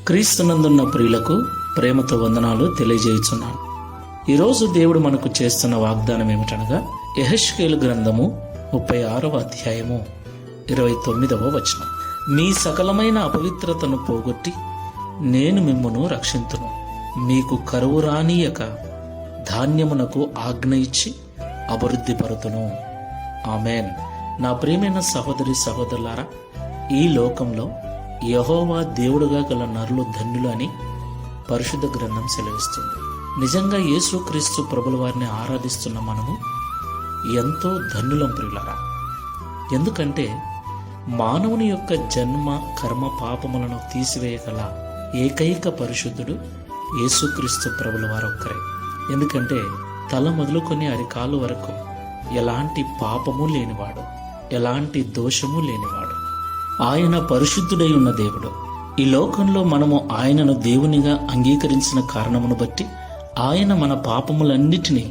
క్రీస్తునందున్న ప్రియులకు ప్రేమతో వందనాలు తెలియజేయుచున్నాను. ఈరోజు దేవుడు మనకు చేస్తున్న వాగ్దానం ఏమిటనగా యెహెజ్కేలు గ్రంథము 36వ అధ్యాయము 29వ వచనం. మీ సకలమైన అపవిత్రతను పోగొట్టి నేను మిమ్మును రక్షింతును, మీకు కరువు రానీయక ధాన్యమునకు ఆజ్ఞ ఇచ్చి అభివృద్ధి పరుతును. ఆమెన్. నా ప్రియమైన సహోదరి సహోదరులారా, ఈ లోకంలో యెహోవా దేవుడుగా గల నరులు ధన్యులు అని పరిశుద్ధ గ్రంథం సెలవిస్తుంది. నిజంగా యేసుక్రీస్తు ప్రభుల వారిని ఆరాధిస్తున్న మనము ఎంతో ధన్యులం ప్రియులారా. ఎందుకంటే మానవుని యొక్క జన్మ కర్మ పాపములను తీసివేయగల ఏకైక పరిశుద్ధుడు యేసుక్రీస్తు ప్రభుల వారు ఒక్కరే. ఎందుకంటే తల మొదలుకొని అరికాలు వరకు ఎలాంటి పాపము లేనివాడు, ఎలాంటి దోషము లేనివాడు. ఆయన పరిశుద్ధుడై ఉన్న దేవుడు. ఈ లోకంలో మనము ఆయనను దేవునిగా అంగీకరించిన కారణమును బట్టి ఆయన మన పాపములన్నిటినీ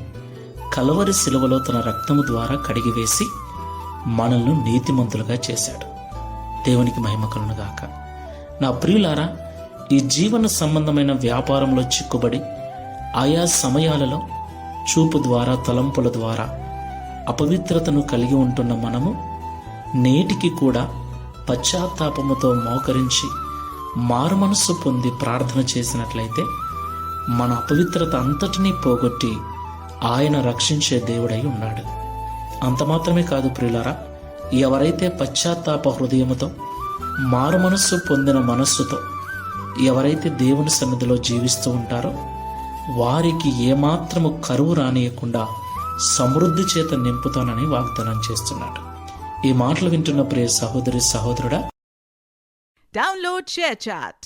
కలవరి శిలువలో తన రక్తము ద్వారా కడిగివేసి మనల్ని నీతిమంతులుగా చేశాడు. దేవునికి మహిమ కలుగునుగాక. నా ప్రియులారా, ఈ జీవన సంబంధమైన వ్యాపారంలో చిక్కుబడి ఆయా సమయాలలో చూపు ద్వారా తలంపుల ద్వారా అపవిత్రతను కలిగి ఉంటున్న మనము నేటికి కూడా పశ్చాత్తాపముతో మోకరించి మారుమనస్సు పొంది ప్రార్థన చేసినట్లయితే మన అపవిత్రత అంతటినీ పోగొట్టి ఆయన రక్షించే దేవుడై ఉన్నాడు. అంత మాత్రమే కాదు ప్రియులారా, ఎవరైతే పశ్చాత్తాప హృదయముతో మారుమనస్సు పొందిన మనస్సుతో ఎవరైతే దేవుని సన్నిధిలో జీవిస్తూ ఉంటారో వారికి ఏమాత్రము కరువు రానియకుండా సమృద్ధి చేత నింపుతానని వాగ్దానం చేస్తున్నాడు. ఈ మాటలు వింటున్న ప్రియ సహోదరి సహోదరుడా, డౌన్లోడ్ షేర్ చాట్.